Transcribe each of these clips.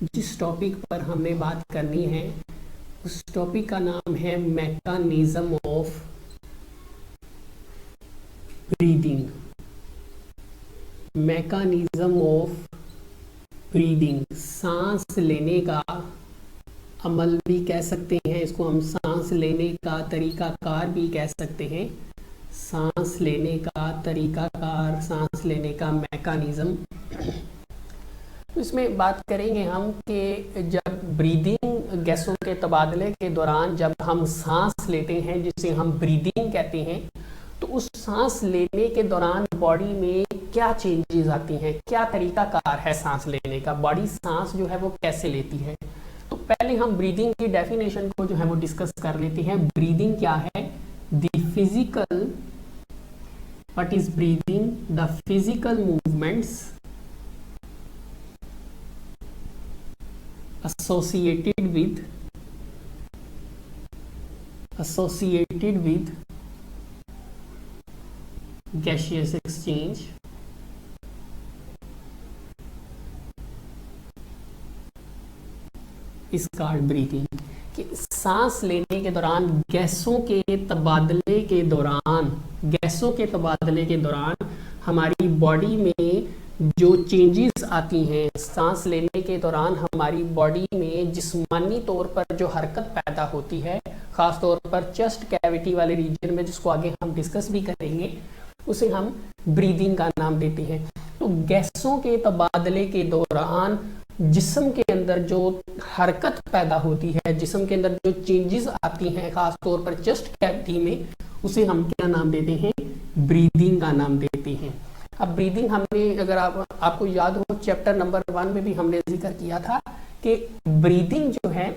जिस टॉपिक पर हमने बात करनी है उस टॉपिक का नाम है mechanism of breathing. Mechanism of breathing, सांस लेने का अमल भी कह सकते हैं इसको हम, सांस लेने का तरीकाकार भी कह सकते हैं। सांस लेने का तरीकाकार, सांस लेने का मैकेनिज्म। तो इसमें बात करेंगे हम कि जब ब्रीदिंग, गैसों के तबादले के दौरान जब हम सांस लेते हैं जिसे हम ब्रीदिंग कहते हैं, तो उस सांस लेने के दौरान बॉडी में क्या चेंजेस आती हैं, क्या तरीकाकार है सांस लेने का, बॉडी सांस जो है वो कैसे लेती है। तो पहले हम ब्रीदिंग की डेफिनेशन को जो है वो डिस्कस कर लेते हैं। ब्रीदिंग क्या है? The physical, what is breathing? The physical movements associated with gaseous exchange is called breathing। कि सांस लेने के दौरान गैसों के तबादले के दौरान हमारी बॉडी में जो चेंजेस आती हैं, सांस लेने के दौरान हमारी बॉडी में जिस्मानी तौर पर जो हरकत पैदा होती है, ख़ास तौर पर चेस्ट कैविटी वाले रीजन में, जिसको आगे हम डिस्कस भी करेंगे, उसे हम ब्रीदिंग का नाम देते हैं। तो गैसों के तबादले के दौरान जिस्म के अंदर जो हरकत पैदा होती है, जिस्म के अंदर जो चेंजेस आती हैं, ख़ास तौर पर चेस्ट कैविटी में, उसे हम क्या नाम देते हैं? ब्रीदिंग का नाम देते हैं। अब ब्रीदिंग हमने, अगर आपको याद हो, चैप्टर नंबर 1 में भी हमने जिक्र किया था कि ब्रीदिंग जो है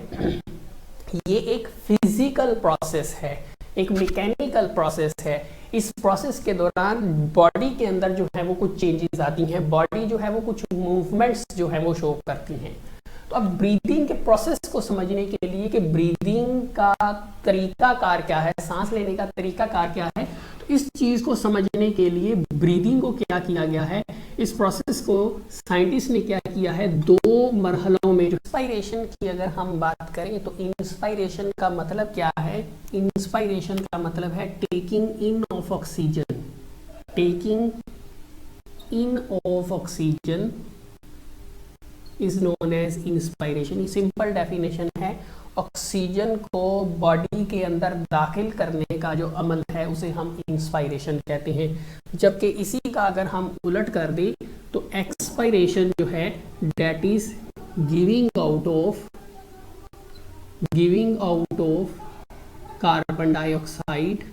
ये एक फिजिकल प्रोसेस है, एक मैकेनिकल प्रोसेस है। इस प्रोसेस के दौरान बॉडी के अंदर जो है वो कुछ चेंजेस आती हैं, बॉडी जो है वो कुछ मूवमेंट्स जो है वो शो करती हैं। तो अब ब्रीदिंग के प्रोसेस को समझने के लिए कि ब्रीदिंग का तरीकाकार क्या है, सांस लेने का तरीकाकार क्या है, तो इस चीज़ को समझने के लिए ब्रीदिंग को क्या किया गया है, इस प्रोसेस को साइंटिस्ट ने क्या किया है, 2 मरहलों में। इंस्पायरेशन की अगर हम बात करें तो इंस्पायरेशन का मतलब क्या है? इंस्पायरेशन का मतलब है taking in of oxygen. Taking in of oxygen is known as inspiration. Simple definition है, ऑक्सीजन को बॉडी के अंदर दाखिल करने का जो अमल है उसे हम इंस्पायरेशन कहते हैं। जबकि इसी का अगर हम उलट कर दें तो एक्सपायरेशन जो है that is giving out of carbon dioxide,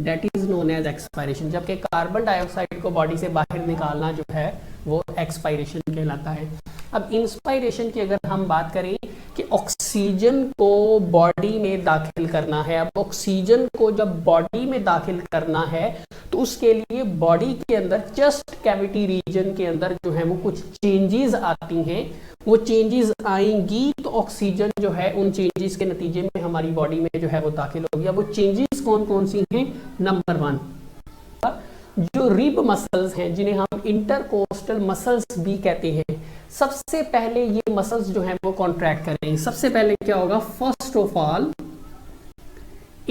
that is known as expiration. जबकि कार्बन डाइऑक्साइड को बॉडी से बाहर निकालना जो है वो एक्सपायरेशन कहलाता है। अब इंस्पायरेशन की अगर हम बात करें कि ऑक्सीजन को बॉडी में दाखिल करना है, अब ऑक्सीजन को जब बॉडी में दाखिल करना है तो उसके लिए बॉडी के अंदर चेस्ट कैविटी रीजन के अंदर जो है वो कुछ चेंजेस आती हैं। वो चेंजेस आएंगी तो ऑक्सीजन जो है उन चेंजेस के नतीजे में हमारी बॉडी में जो है वो दाखिल होगी। अब वो चेंजेस कौन कौन सी हैं? नंबर 1, जो रिब मसल्स हैं जिन्हें हम इंटरकोस्टल मसल्स भी कहते हैं, सबसे पहले ये मसल्स जो हैं वो कॉन्ट्रैक्ट करेंगे। सबसे पहले क्या होगा? First of all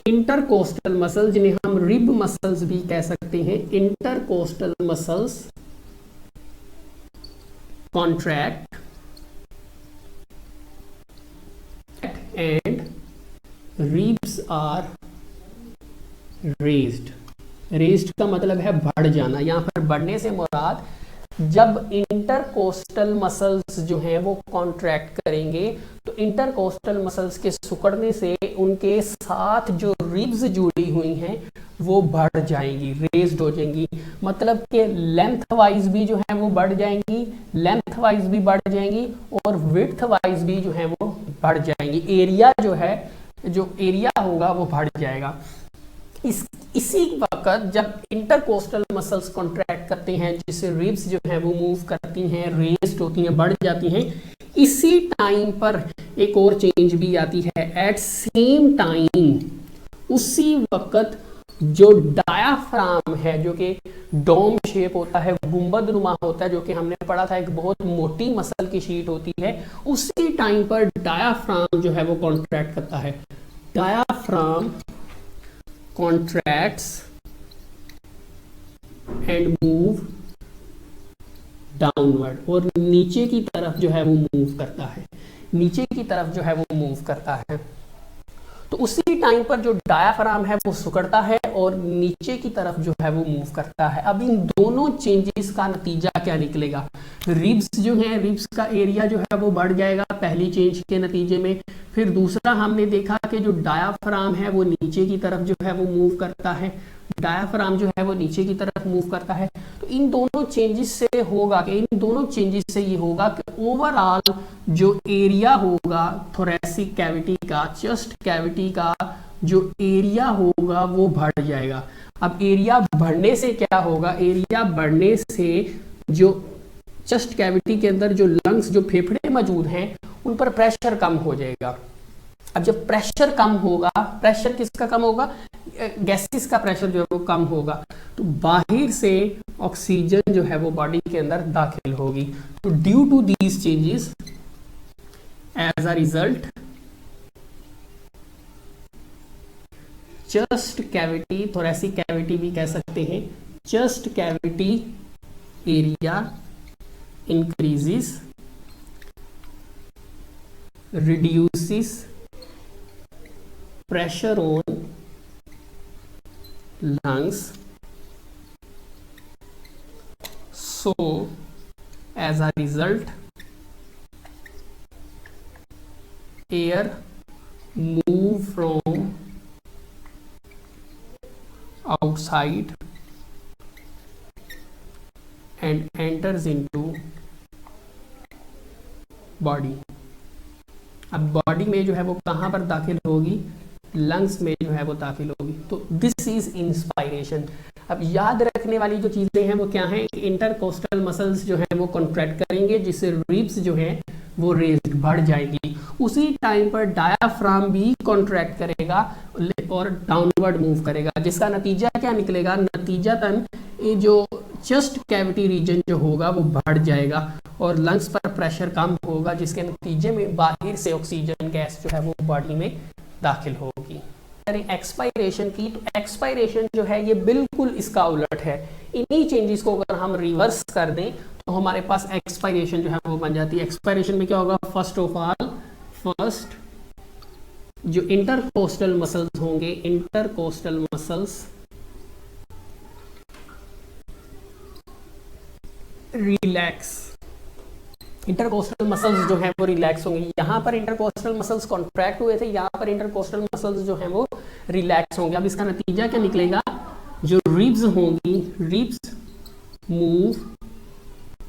intercostal muscle, जिन्हें हम रिब मसल्स भी कह सकते हैं, intercostal muscles contract and ribs are raised. Raised का मतलब है बढ़ जाना। यहाँ पर बढ़ने से मुराद जब इंटरकोस्टल मसल्स जो हैं वो कॉन्ट्रैक्ट करेंगे तो इंटरकोस्टल मसल्स के सिकुड़ने से उनके साथ जो रिब्स जुड़ी हुई हैं वो बढ़ जाएंगी, रेज्ड हो जाएंगी। मतलब कि लेंथ वाइज भी जो है वो बढ़ जाएंगी, लेंथ वाइज भी बढ़ जाएंगी और विड्थ वाइज भी जो है वो बढ़ जाएंगी। एरिया जो है, जो एरिया होगा वो बढ़ जाएगा। इसी वक्त जब इंटरकोस्टल मसल्स कॉन्ट्रैक्ट करते हैं, जिससे रिब्स जो है वो मूव करती हैं, रेज्ड होती हैं, बढ़ जाती हैं, इसी टाइम पर एक और चेंज भी आती है। एट सेम टाइम, उसी वक्त जो डायाफ्राम है, जो कि डोम शेप होता है, गुंबद नुमा होता है, जो कि हमने पढ़ा था एक बहुत मोटी मसल की शीट होती है, उसी टाइम पर डायाफ्राम जो है वो कॉन्ट्रैक्ट करता है। Diaphragm contracts and move downward, और नीचे की तरफ जो है वो मूव करता है, नीचे की तरफ जो है वो मूव करता है। तो उसी टाइम पर जो डायाफ्राम है वो सिकुड़ता है और नीचे की तरफ जो है वो मूव करता है। अब इन दोनों चेंजेस का नतीजा क्या निकलेगा? रिब्स जो है, रिब्स का एरिया जो है वो बढ़ जाएगा पहली चेंज के नतीजे में। फिर दूसरा हमने देखा कि जो डायाफ्राम है वो नीचे की तरफ जो है वो मूव करता है, डायाफ्राम जो है वो नीचे की तरफ मूव करता है। तो इन दोनों चेंजेस से होगा कि इन दोनों चेंजेस से ये होगा कि ओवरऑल जो एरिया होगा थोरेसिक कैविटी का, चेस्ट कैविटी का जो एरिया होगा वो बढ़ जाएगा। अब एरिया बढ़ने से क्या होगा? एरिया बढ़ने से जो चेस्ट कैविटी के अंदर जो लंग्स, जो फेफड़े मौजूद हैं, उन पर प्रेशर कम हो जाएगा। अब जब प्रेशर कम होगा, प्रेशर किसका कम होगा? गैसेस का प्रेशर जो है वो कम होगा, तो बाहर से ऑक्सीजन जो है वो बॉडी के अंदर दाखिल होगी। तो due to these changes, as a result, chest cavity, thoracic cavity भी कह सकते हैं, chest cavity area increases, reduces pressure on lungs, so as a result air move from outside and enters into body। अब body में जो है वो कहाँ पर दाखिल होगी? लंग्स में जो है वो दाखिल होगी। तो दिस इज इंस्पायरेशन। अब याद रखने वाली जो चीज़ें हैं वो क्या हैं? इंटरकोस्टल मसल्स जो है वो कॉन्ट्रैक्ट करेंगे, जिससे रिब्स जो है वो रेज्ड बढ़ जाएगी। उसी टाइम पर डायाफ्राम भी कॉन्ट्रैक्ट करेगा और डाउनवर्ड मूव करेगा, जिसका नतीजा क्या निकलेगा? नतीजतन ये जो चेस्ट कैविटी रीजन जो होगा वो बढ़ जाएगा और लंग्स पर प्रेशर कम होगा, जिसके नतीजे में बाहर से ऑक्सीजन गैस जो है वो बॉडी में दाखिल होगी। एक्सपायरेशन की, तो एक्सपायरेशन जो है ये बिल्कुल इसका उलट है। इन्हीं चेंजेस को अगर हम रिवर्स कर दें तो हमारे पास एक्सपायरेशन जो है वो बन जाती है। एक्सपायरेशन में क्या होगा? फर्स्ट ऑफ ऑल, फर्स्ट जो इंटरकोस्टल मसल्स होंगे, intercostal muscles relax, intercostal muscles जो हैं वो रिलैक्स होंगे। यहाँ पर इंटरकोस्टल मसल्स कॉन्ट्रैक्ट हुए थे, यहाँ पर इंटरकोस्टल मसल्स जो हैं वो रिलैक्स होंगे। अब इसका नतीजा क्या निकलेगा? जो रिब्स होंगी, ribs move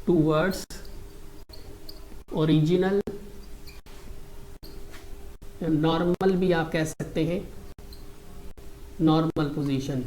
towards original, normal भी आप कह सकते हैं, नॉर्मल पोजीशन।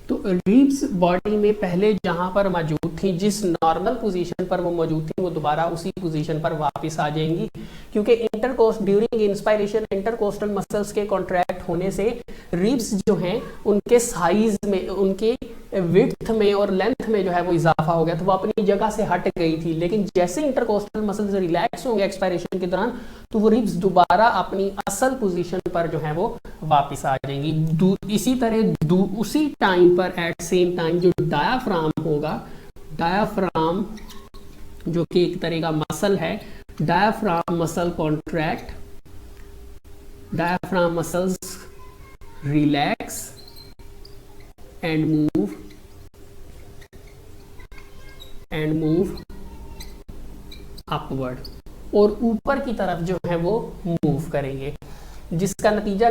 तो रिब्स बॉडी में पहले जहां पर मौजूद थी, जिस नॉर्मल पोजीशन पर वो मौजूद थी, वो दोबारा उसी पोजीशन पर वापस आ जाएंगी, क्योंकि इंटरकोस्ट ड्यूरिंग इंस्पायरेशन इंटरकोस्टल मसल्स के कॉन्ट्रैक्ट होने से रिब्स जो हैं उनके साइज में, उनके विड्थ में और लेंथ में जो है वो इजाफा हो गया, तो वो अपनी जगह से हट गई थी। लेकिन जैसे इंटरकोस्टल मसल्स रिलैक्स होंगे एक्सपायरेशन के दौरान, तो वो रिब्स दोबारा अपनी असल पोजीशन पर जो है वो वापस आ जाएंगी। इसी तरह उसी टाइम पर एट सेम टाइम जो डायाफ्राम होगा, डायाफ्राम जो कि एक तरह का मसल है, diaphragm muscle contract, diaphragm muscles relax and move upward, और ऊपर की तरफ जो है वो मूव करेंगे, जिसका नतीजा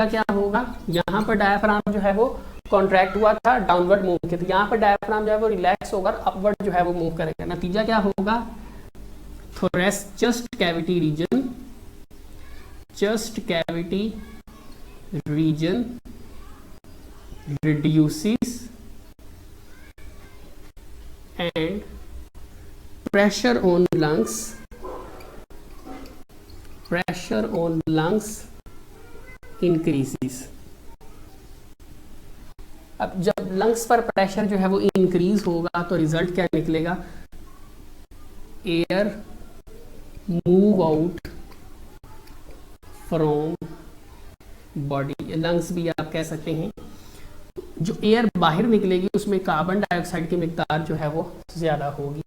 क्या होगा? यहाँ पर डायाफ्राम जो है वो कॉन्ट्रैक्ट हुआ था, डाउनवर्ड मूव किया, तो यहाँ पर डायाफ्राम जो है वो रिलैक्स होकर अपवर्ड जो है वो मूव करेगा। नतीजा क्या होगा? Thorax chest cavity region reduces and pressure on lungs increases। अब जब लंग्स पर प्रेशर जो है वो इंक्रीज होगा तो रिजल्ट क्या निकलेगा, air move out from body, lungs भी आप कह सकते हैं। जो एयर बाहर निकलेगी उसमें कार्बन डाइऑक्साइड की मिकदार जो है वो ज़्यादा होगी।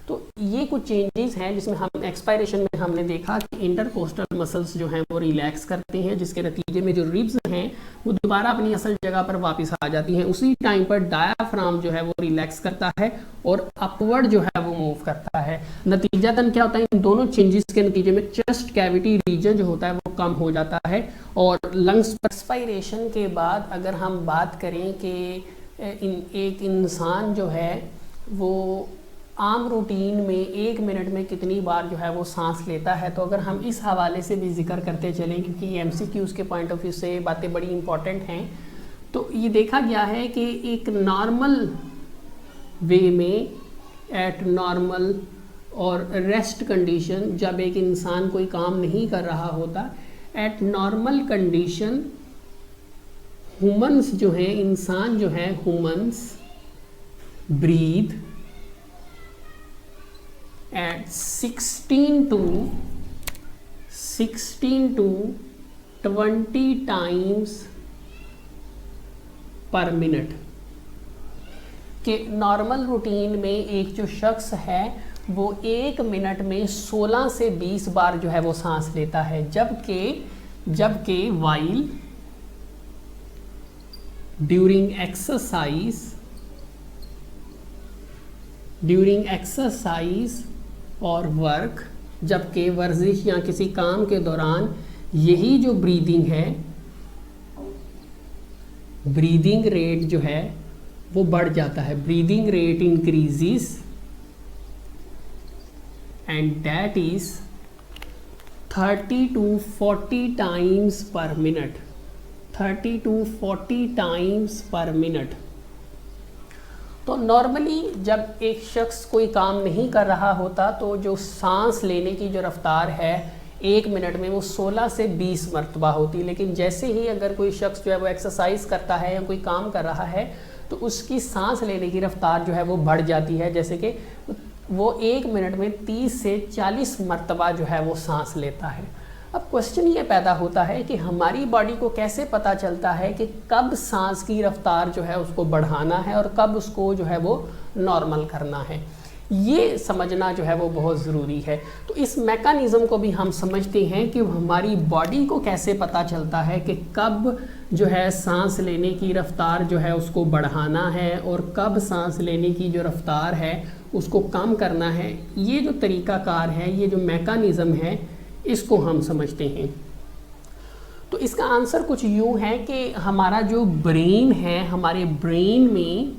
तो ये कुछ चेंजेस हैं जिसमें हम एक्सपायरेशन में हमने देखा कि इंटरकोस्टल मसल्स जो हैं वो रिलैक्स करते हैं, जिसके नतीजे में जो रिब्स हैं वो दोबारा अपनी असल जगह पर वापस आ जाती हैं। उसी टाइम पर डायाफ्राम जो है वो रिलैक्स करता है और अपवर्ड जो है वो मूव करता है। नतीजतन क्या होता है, इन दोनों चेंजेस के नतीजे में चेस्ट कैविटी रीजन जो होता है वो कम हो जाता है। और लंग्स पर एक्सपायरेशन के बाद अगर हम बात करें कि एक इंसान जो है वो आम रूटीन में 1 मिनट में कितनी बार जो है वो सांस लेता है, तो अगर हम इस हवाले से भी जिक्र करते चलें क्योंकि एमसीक्यूज़ के पॉइंट ऑफ व्यू से बातें बड़ी इंपॉर्टेंट हैं, तो ये देखा गया है कि एक नॉर्मल वे में एट नॉर्मल और रेस्ट कंडीशन, जब एक इंसान कोई काम नहीं कर रहा होता, एट नॉर्मल कंडीशन ह्यूमंस जो हैं, इंसान जो है humans breathe at 16 to 20 times per minute के नॉर्मल रूटीन में एक जो शख्स है वो 1 मिनट में 16 से 20 बार जो है वो सांस लेता है, जबकि वाइल ड्यूरिंग एक्सरसाइज और वर्क, जबकि वर्जिश या किसी काम के दौरान यही जो ब्रीदिंग है, ब्रीदिंग रेट जो है वो बढ़ जाता है, breathing rate increases and that is 30 to 40 times पर मिनट, 30 to 40 टाइम्स पर मिनट। तो नॉर्मली जब एक शख्स कोई काम नहीं कर रहा होता तो जो सांस लेने की जो रफ्तार है 1 मिनट में वो 16 से 20 मरतबा होती है, लेकिन जैसे ही अगर कोई शख्स जो है वो एक्सरसाइज करता है या कोई काम कर रहा है तो उसकी सांस लेने की रफ्तार जो है वो बढ़ जाती है, जैसे कि वो 1 मिनट में 30 से 40 मरतबा जो है वो सांस लेता है। अब क्वेश्चन ये पैदा होता है कि हमारी बॉडी को कैसे पता चलता है कि कब सांस की रफ्तार जो है उसको बढ़ाना है और कब उसको जो है वो नॉर्मल करना है, ये समझना जो है वो बहुत ज़रूरी है। तो इस मैकेनिज़्म को भी हम समझते हैं कि हमारी बॉडी को कैसे पता चलता है कि कब जो है सांस लेने की रफ्तार जो है उसको बढ़ाना है और कब सांस लेने की जो रफ्तार है उसको कम करना है। ये जो तरीक़ाकार है, ये जो मैकेनिज़्म है, इसको हम समझते हैं। तो इसका आंसर कुछ यूँ है कि हमारा जो ब्रेन है, हमारे ब्रेन में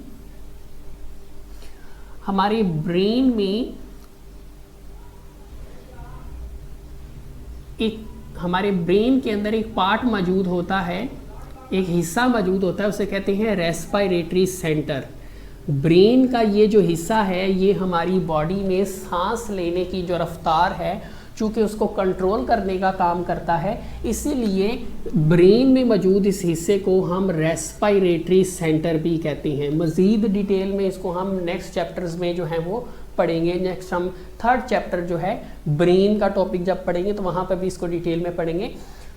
एक, हमारे ब्रेन के अंदर एक पार्ट मौजूद होता है, एक हिस्सा मौजूद होता है, उसे कहते हैं रेस्पिरेटरी सेंटर। ब्रेन का ये जो हिस्सा है ये हमारी बॉडी में सांस लेने की जो रफ्तार है चूँकि उसको कंट्रोल करने का काम करता है, इसीलिए ब्रेन में मौजूद इस हिस्से को हम रेस्पिरेटरी सेंटर भी कहते हैं। मज़ीद डिटेल में इसको हम नेक्स्ट चैप्टर्स में जो है वो पढ़ेंगे। नेक्स्ट हम 3rd चैप्टर जो है ब्रेन का टॉपिक जब पढ़ेंगे तो वहाँ पर भी इसको डिटेल में पढ़ेंगे।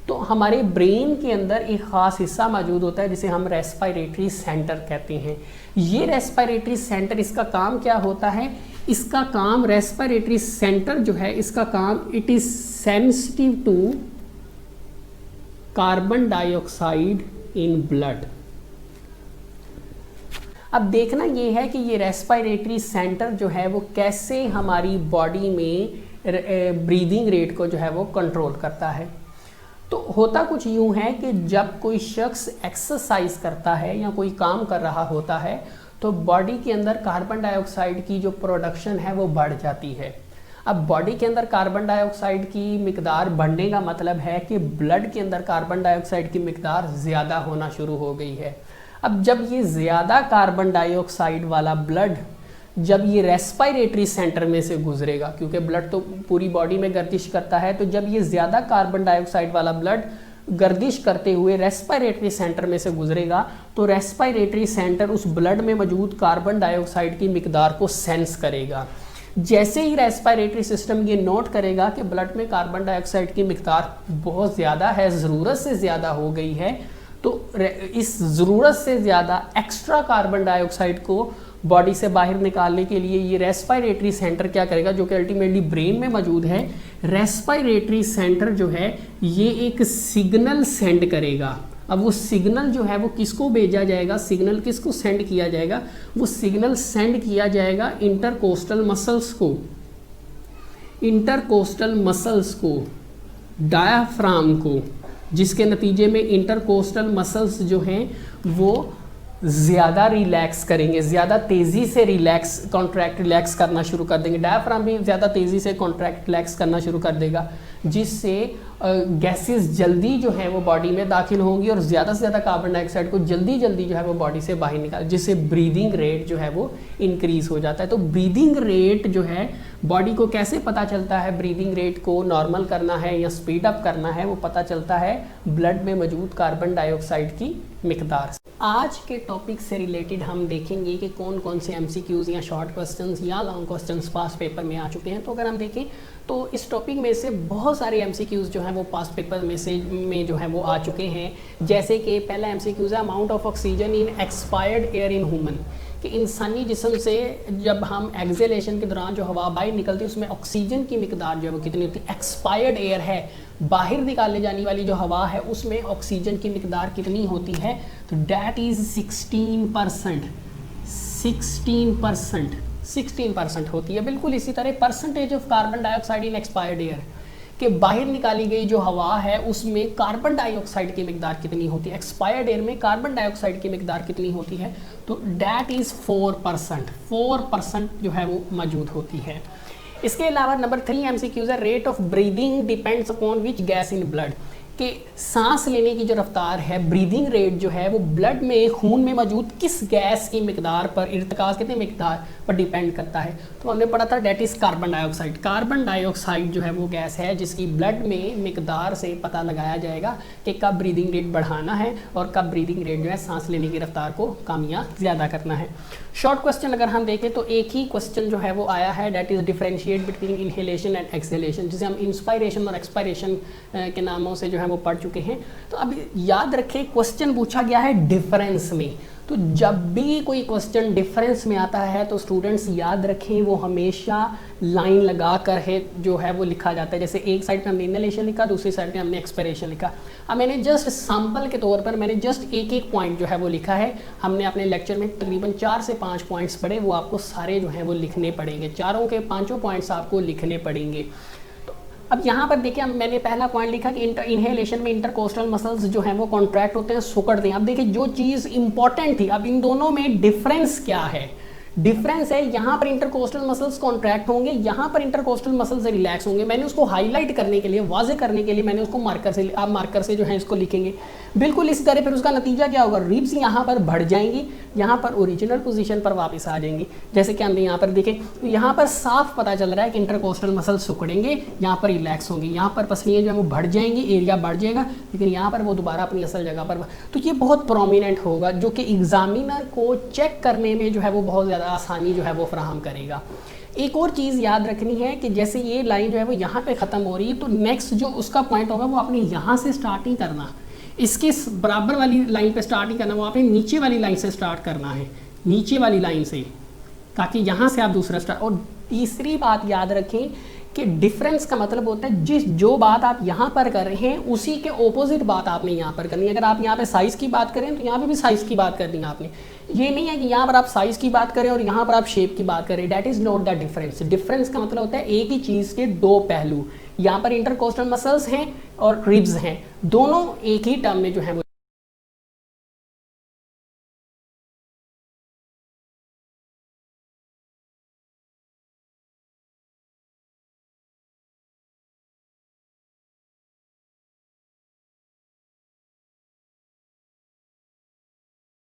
तो हमारे ब्रेन के अंदर एक ख़ास हिस्सा मौजूद होता है जिसे हम रेस्पिरेटरी सेंटर कहते हैं। ये रेस्पिरेटरी सेंटर, इसका काम क्या होता है? इसका काम, रेस्पिरेटरी सेंटर जो है इसका काम, it is sensitive to carbon dioxide in blood. अब देखना ये है कि ये रेस्पिरेटरी सेंटर जो है वो कैसे हमारी बॉडी में ब्रीदिंग रेट को जो है वो कंट्रोल करता है। तो होता कुछ यूँ है कि जब कोई शख्स एक्सरसाइज करता है या कोई काम कर रहा होता है तो बॉडी के अंदर कार्बन डाइऑक्साइड की जो प्रोडक्शन है वो बढ़ जाती है। अब बॉडी के अंदर कार्बन डाइऑक्साइड की मिकदार बढ़ने का मतलब है कि ब्लड के अंदर कार्बन डाइऑक्साइड की मिकदार ज़्यादा होना शुरू हो गई है। अब जब ये ज़्यादा कार्बन डाइऑक्साइड वाला ब्लड जब ये रेस्पिरेटरी सेंटर में से गुजरेगा, क्योंकि ब्लड तो पूरी बॉडी में गर्दिश करता है, तो जब ये ज़्यादा कार्बन डाइऑक्साइड वाला ब्लड गर्दिश करते हुए रेस्पिरेटरी सेंटर में से गुजरेगा तो रेस्पिरेटरी सेंटर उस ब्लड में मौजूद कार्बन डाइऑक्साइड की मिकदार को सेंस करेगा। जैसे ही रेस्पिरेटरी सिस्टम ये नोट करेगा कि ब्लड में कार्बन डाइऑक्साइड की मिकदार बहुत ज़्यादा है, ज़रूरत से ज़्यादा हो गई है, तो इस ज़रूरत से ज़्यादा एक्स्ट्रा कार्बन डाइऑक्साइड को बॉडी से बाहर निकालने के लिए ये रेस्पिरेटरी सेंटर क्या करेगा, जो कि अल्टीमेटली ब्रेन में मौजूद है। रेस्पिरेटरी सेंटर जो है ये एक सिग्नल सेंड करेगा। अब वो सिग्नल जो है वो किसको भेजा जाएगा, सिग्नल किसको सेंड किया जाएगा, वो सिग्नल सेंड किया जाएगा इंटरकोस्टल मसल्स को, इंटरकोस्टल मसल्स को, डायाफ्राम को, जिसके नतीजे में इंटरकोस्टल मसल्स जो हैं वो ज़्यादा रिलैक्स करेंगे, ज़्यादा तेज़ी से रिलैक्स करना शुरू कर देंगे। डायाफ्राम भी ज़्यादा तेज़ी से कॉन्ट्रैक्ट रिलैक्स करना शुरू कर देगा, जिससे गैसेस जल्दी जो है वो बॉडी में दाखिल होंगी और ज़्यादा से ज़्यादा कार्बन डाइऑक्साइड को जल्दी जो है वो बॉडी से बाहर निकाल, जिससे ब्रीदिंग रेट जो है वो इंक्रीज़ हो जाता है। तो ब्रीदिंग रेट जो है बॉडी को कैसे पता चलता है, ब्रीदिंग रेट को नॉर्मल करना है या स्पीड अप करना है, वो पता चलता है ब्लड में मौजूद कार्बन डाइऑक्साइड की मिकदार से। आज के टॉपिक से रिलेटेड हम देखेंगे कि कौन कौन से एमसीक्यूज़ या शॉर्ट क्वेश्चंस या लॉन्ग क्वेश्चंस पास्ट पेपर में आ चुके हैं। तो अगर हम देखें तो इस टॉपिक में से बहुत सारे एमसीक्यूज़ जो हैं वो पास्ट पेपर में जो है वो आ चुके हैं। जैसे कि पहला एमसीक्यूज़ है amount of oxygen in expired air in human, कि इंसानी जिस्म से जब हम एक्सेलेशन के दौरान जो हवा बाहर निकलती है उसमें ऑक्सीजन की मिकदार जो है वो कितनी होती है। एक्सपायर्ड एयर है, बाहर निकालने जाने वाली जो हवा है उसमें ऑक्सीजन की मिकदार कितनी होती है, तो डैट इज़ 16% होती है। बिल्कुल इसी तरह percentage of carbon dioxide in expired air, कि बाहर निकाली गई जो हवा है उसमें कार्बन डाइऑक्साइड की मिकदार कितनी होती है, एक्सपायर्ड एयर में कार्बन डाइऑक्साइड की मिकदार कितनी होती है, तो डैट इज़ 4% जो है वो मौजूद होती है। इसके अलावा नंबर 3 एमसीक्यूज़ है rate of breathing depends upon which gas in blood, कि सांस लेने की जो रफ्तार है, ब्रीदिंग रेट जो है वो ब्लड में, खून में मौजूद किस गैस की मिकदार पर, इर्तिकाज़ कितने मिकदार पर डिपेंड करता है। तो हमने पढ़ा था that is carbon dioxide. Carbon dioxide जो है वो गैस है जिसकी ब्लड में मिकदार से पता लगाया जाएगा कि कब ब्रीदिंग रेट बढ़ाना है और कब ब्रीदिंग रेट जो है सांस लेने की रफ्तार को कम या ज़्यादा करना है। शॉर्ट क्वेश्चन अगर हम देखें तो एक ही क्वेश्चन जो है वो आया है, that is differentiate between inhalation and exhalation, जिसे हम इंस्पायरेशन और एक्सपायरेशन के नामों से जो है वो पढ़ चुके हैं। तो अब याद रखें क्वेश्चन पूछा गया है डिफरेंस में, तो जब भी कोई क्वेश्चन डिफरेंस में आता है तो स्टूडेंट्स याद रखें वो हमेशा लाइन लगा कर है जो है वो लिखा जाता है। जैसे एक साइड पे हमने इनहेलेशन लिखा, दूसरी साइड पे हमने एक्सपायरेशन लिखा। अब मैंने जस्ट सैम्पल के तौर पर मैंने जस्ट एक पॉइंट जो है वो लिखा है। हमने अपने लेक्चर में तकरीबन 4 से 5 पॉइंट्स पढ़े, वो आपको सारे जो हैं वो लिखने पड़ेंगे, चारों के 5 पॉइंट्स आपको लिखने पड़ेंगे। अब यहाँ पर देखिए मैंने पहला पॉइंट लिखा कि इनहेलेशन में इंटरकोस्टल मसल्स जो हैं वो कॉन्ट्रैक्ट होते हैं, सिकुड़ते हैं। अब देखिए जो चीज़ इंपॉर्टेंट थी, अब इन दोनों में डिफरेंस क्या है, डिफरेंस है यहाँ पर इंटरकोस्टल मसल्स कॉन्ट्रैक्ट होंगे, यहाँ पर इंटरकोस्टल मसल्स रिलैक्स होंगे। मैंने उसको हाईलाइट करने के लिए, वाजे करने के लिए मैंने उसको मार्कर से, आप मार्कर से जो है इसको लिखेंगे बिल्कुल इसी तरह। फिर उसका नतीजा क्या होगा, रिब्स यहाँ पर बढ़ जाएंगी, यहाँ पर ओरिजिनल पोजीशन पर वापस आ जाएंगी। जैसे कि हमने यहाँ पर देखें तो यहाँ पर साफ पता चल रहा है कि इंटरकोस्टल मसल्स सिकुड़ेंगे, यहाँ पर रिलैक्स होंगे, यहाँ पर पसलियाँ जो है वो बढ़ जाएंगी, एरिया बढ़ जाएगा, लेकिन यहाँ पर वो दोबारा अपनी असल जगह पर। तो ये बहुत प्रोमिनेंट होगा जो कि एग्जामिनर को चेक करने में जो है वो बहुत ज़्यादा आसानी जो है वो फराहम करेगा। एक और चीज़ याद रखनी है कि जैसे ये लाइन जो है वो यहाँ पे ख़त्म हो रही है, तो नेक्स्ट जो उसका पॉइंट होगा वो आपने यहाँ से स्टार्ट नहीं करना, इसके बराबर वाली लाइन पे स्टार्ट नहीं करना, वो आपने नीचे वाली लाइन से स्टार्ट करना है, नीचे वाली लाइन से, ताकि यहाँ से आप दूसरा स्टार्ट। और तीसरी बात याद रखें कि डिफरेंस का मतलब होता है जो बात आप यहाँ पर कर रहे हैं उसी के ऑपोजिट बात आपने यहाँ पर करनी है। अगर आप यहाँ पे साइज़ की बात करें तो यहाँ पे भी साइज़ की बात करनी है आपने। ये नहीं है कि यहाँ पर आप साइज़ की बात करें और यहाँ पर आप शेप की बात करें, that is not the difference. Difference का मतलब होता है एक ही चीज़ के दो पहलू। यहाँ पर इंटरकोस्टल मसल्स हैं और रिब्स हैं, दोनों एक ही टर्म में जो है वो